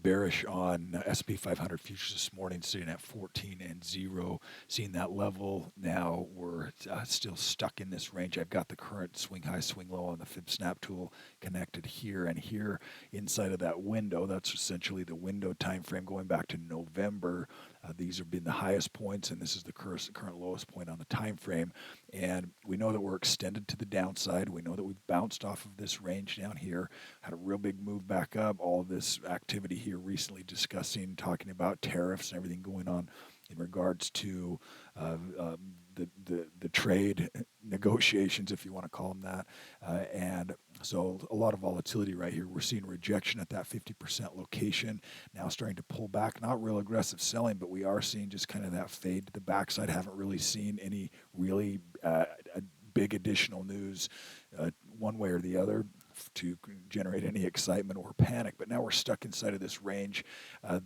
bearish on S&P 500 futures this morning, sitting at 14 and 0, seeing that level. Now we're still stuck in this range. I've got the current swing high, swing low on the Fib Snap tool connected here and here inside of that window. That's essentially the window time frame going back to November. These have been the highest points, and this is the current lowest point on the time frame. And we know that we're extended to the downside. We know that we've bounced off of this range down here, had a real big move back up. All of this activity here recently talking about tariffs and everything going on in regards to the trade negotiations, if you want to call them that. And so a lot of volatility right here. We're seeing rejection at that 50% location. Now starting to pull back, not real aggressive selling, but we are seeing just kind of that fade to the backside. Haven't really seen any really big additional news one way or the other to generate any excitement or panic. But now we're stuck inside of this range,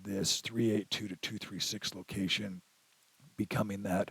this 382 to 236 location becoming that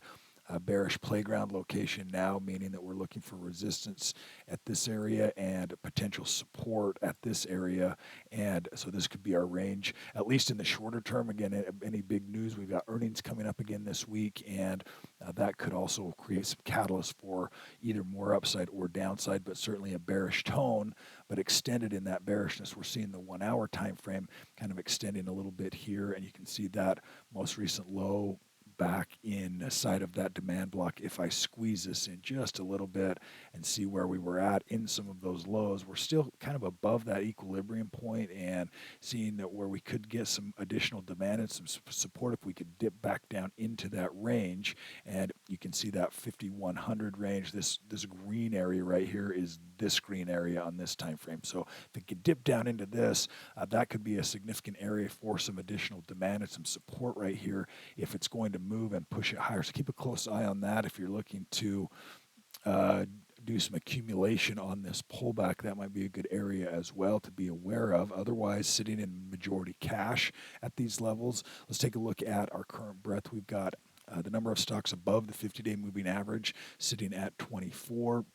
bearish playground location now, meaning that we're looking for resistance at this area and potential support at this area. And so this could be our range, at least in the shorter term. Again, any big news, we've got earnings coming up again this week, and that could also create some catalyst for either more upside or downside, but certainly a bearish tone, but extended in that bearishness. We're seeing the 1 hour time frame kind of extending a little bit here, and you can see that most recent low back inside of that demand block. If I squeeze this in just a little bit and see where we were at in some of those lows, we're still kind of above that equilibrium point, and seeing that where we could get some additional demand and some support if we could dip back down into that range. And you can see that 5100 range. This green area right here is this green area on this time frame. So if it could dip down into this, that could be a significant area for some additional demand and some support right here if it's going to move and push it higher. So keep a close eye on that if you're looking to do some accumulation on this pullback. That might be a good area as well to be aware of. Otherwise, sitting in majority cash at these levels. Let's take a look at our current breadth. We've got the number of stocks above the 50-day moving average sitting at 24.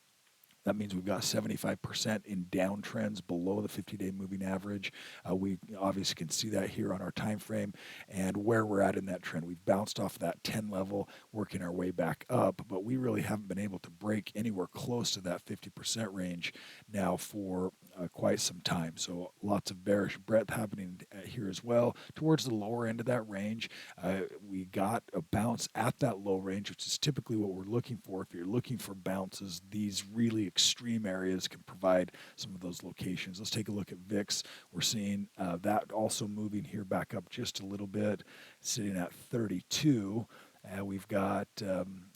That means we've got 75% in downtrends below the 50-day moving average. We obviously can see that here on our time frame and where we're at in that trend. We've bounced off that 10 level, working our way back up, but we really haven't been able to break anywhere close to that 50% range now for quite some time. So lots of bearish breadth happening here as well. Towards the lower end of that range, we got a bounce at that low range, which is typically what we're looking for. If you're looking for bounces, these really extreme areas can provide some of those locations. Let's take a look at VIX. We're seeing that also moving here back up just a little bit, sitting at 32. We've got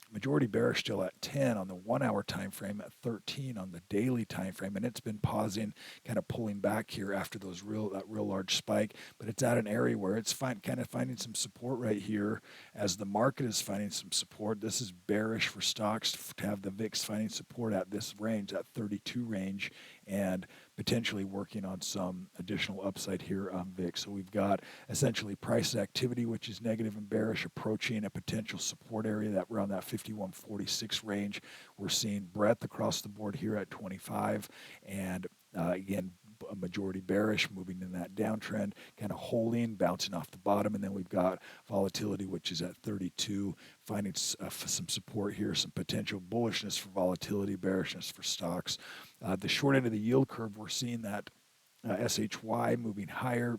majority bearish still at 10 on the 1 hour time frame, at 13 on the daily time frame, and it's been pausing, kind of pulling back here after that real large spike. But it's at an area where it's kind of finding some support right here as the market is finding some support. This is bearish for stocks to have the VIX finding support at this range, that 32 range, and potentially working on some additional upside here on VIX. So we've got essentially price activity, which is negative and bearish, approaching a potential support area that around that 51.46 range. We're seeing breadth across the board here at 25, and again, a majority bearish, moving in that downtrend, kind of holding, bouncing off the bottom, and then we've got volatility, which is at 32, finding some support here, some potential bullishness for volatility, bearishness for stocks. The short end of the yield curve, we're seeing that SHY moving higher,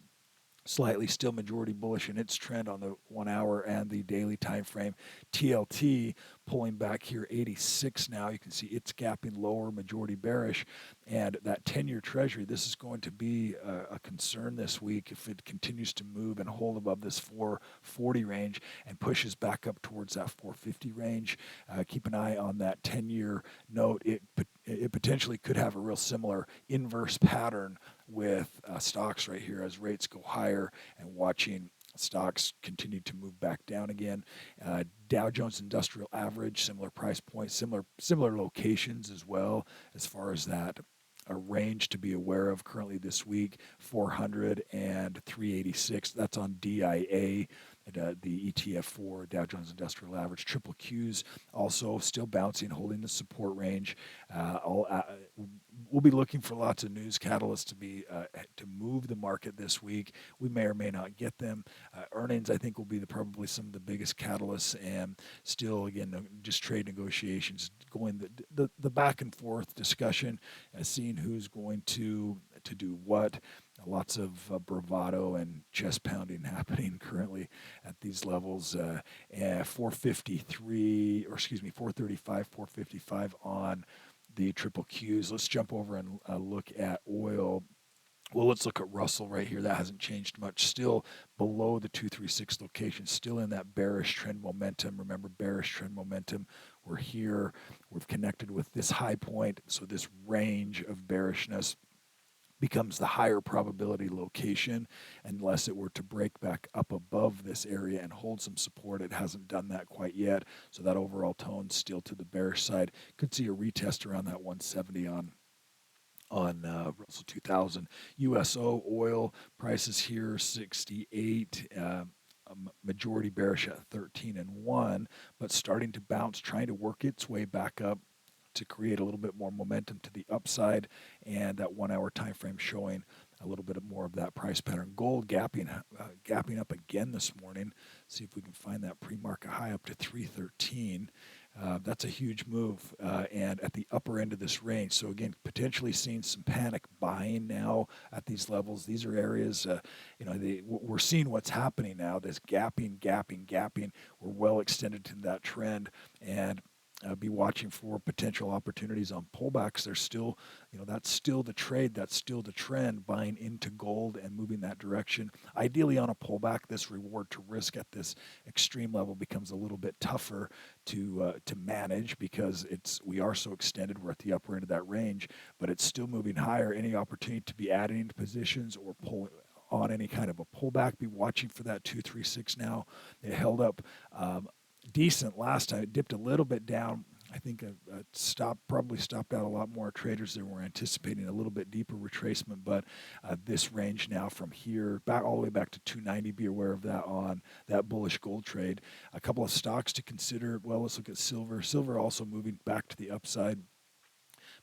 slightly still majority bullish in its trend on the 1 hour and the daily time frame. TLT pulling back here, 86 now. You can see it's gapping lower, majority bearish. And that 10-year treasury, this is going to be a concern this week if it continues to move and hold above this 440 range and pushes back up towards that 450 range. Keep an eye on that 10-year note. It potentially could have a real similar inverse pattern with stocks right here as rates go higher, and watching stocks continue to move back down again. Dow Jones Industrial Average, similar price points, similar locations as well as far as that. A range to be aware of currently this week, 400 and 386. That's on DIA, the ETF for Dow Jones Industrial Average. Triple Qs also still bouncing, holding the support range. we'll be looking for lots of news catalysts to move the market this week. We may or may not get them. Earnings, I think, will be probably some of the biggest catalysts, and still, again, just trade negotiations going the back and forth discussion, seeing who's going to do what. Lots of bravado and chest pounding happening currently at these levels. 453, or excuse me, 435, 455 on the triple Qs. Let's jump over and look at oil. Well, let's look at Russell right here. That hasn't changed much. Still below the 236 location, still in that bearish trend momentum. Remember, bearish trend momentum. We're here. We've connected with this high point. So this range of bearishness becomes the higher probability location unless it were to break back up above this area and hold some support. It hasn't done that quite yet. So that overall tone still to the bearish side. Could see a retest around that 170 on Russell 2000. USO oil prices here 68. Majority bearish at 13 and 1, but starting to bounce, trying to work its way back up to create a little bit more momentum to the upside, and that 1 hour time frame showing a little bit more of that price pattern. Gold gapping up again this morning. See if we can find that pre-market high up to 313. That's a huge move, and at the upper end of this range. So again, potentially seeing some panic buying now at these levels. These are areas, we're seeing what's happening now. This gapping. We're well extended to that trend, and be watching for potential opportunities on pullbacks. There's still, that's still the trade. That's still the trend, buying into gold and moving that direction. Ideally, on a pullback, this reward to risk at this extreme level becomes a little bit tougher to manage because we are so extended. We're at the upper end of that range, but it's still moving higher. Any opportunity to be adding into positions or pulling on any kind of a pullback, be watching for that 236 now. It held up decent last time. It dipped a little bit down. I think probably stopped out a lot more traders than were anticipating a little bit deeper retracement, but this range now from here back all the way back to 290. Be aware of that on that bullish gold trade. A couple of stocks to consider. Well, let's look at silver. Silver also moving back to the upside,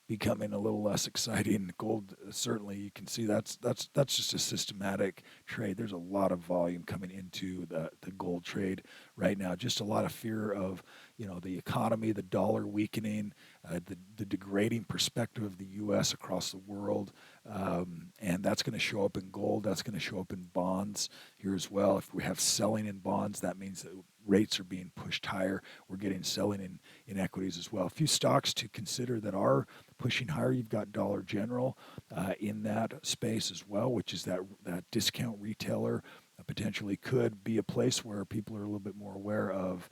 becoming a little less exciting. Gold, certainly, you can see that's just a systematic trade. There's a lot of volume coming into the gold trade right now. Just a lot of fear of the economy, the dollar weakening, the degrading perspective of the U.S. across the world, and that's going to show up in gold. That's going to show up in bonds here as well. If we have selling in bonds, that means that rates are being pushed higher. We're getting selling in equities as well. A few stocks to consider that are pushing higher. You've got Dollar General in that space as well, which is that discount retailer. Potentially could be a place where people are a little bit more aware of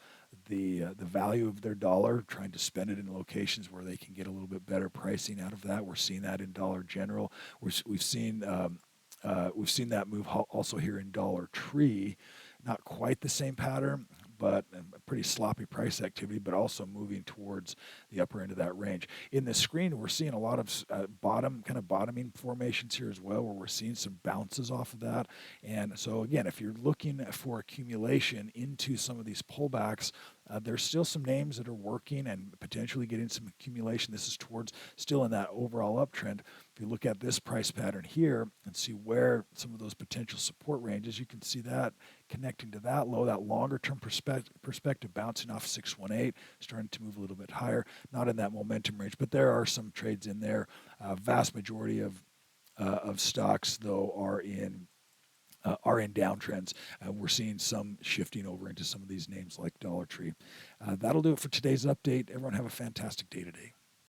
the value of their dollar, trying to spend it in locations where they can get a little bit better pricing out of that. We're seeing that in Dollar General. We've seen that move also here in Dollar Tree. Not quite the same pattern, but a pretty sloppy price activity, but also moving towards the upper end of that range. In the screen, we're seeing a lot of bottoming formations here as well, where we're seeing some bounces off of that. And so again, if you're looking for accumulation into some of these pullbacks, there's still some names that are working and potentially getting some accumulation. This is still in that overall uptrend. If you look at this price pattern here and see where some of those potential support ranges, you can see that connecting to that low, that longer term perspective, bouncing off 618, starting to move a little bit higher. Not in that momentum range, but there are some trades in there. Vast majority of stocks, though, are in downtrends. We're seeing some shifting over into some of these names like Dollar Tree. That'll do it for today's update. Everyone have a fantastic day today.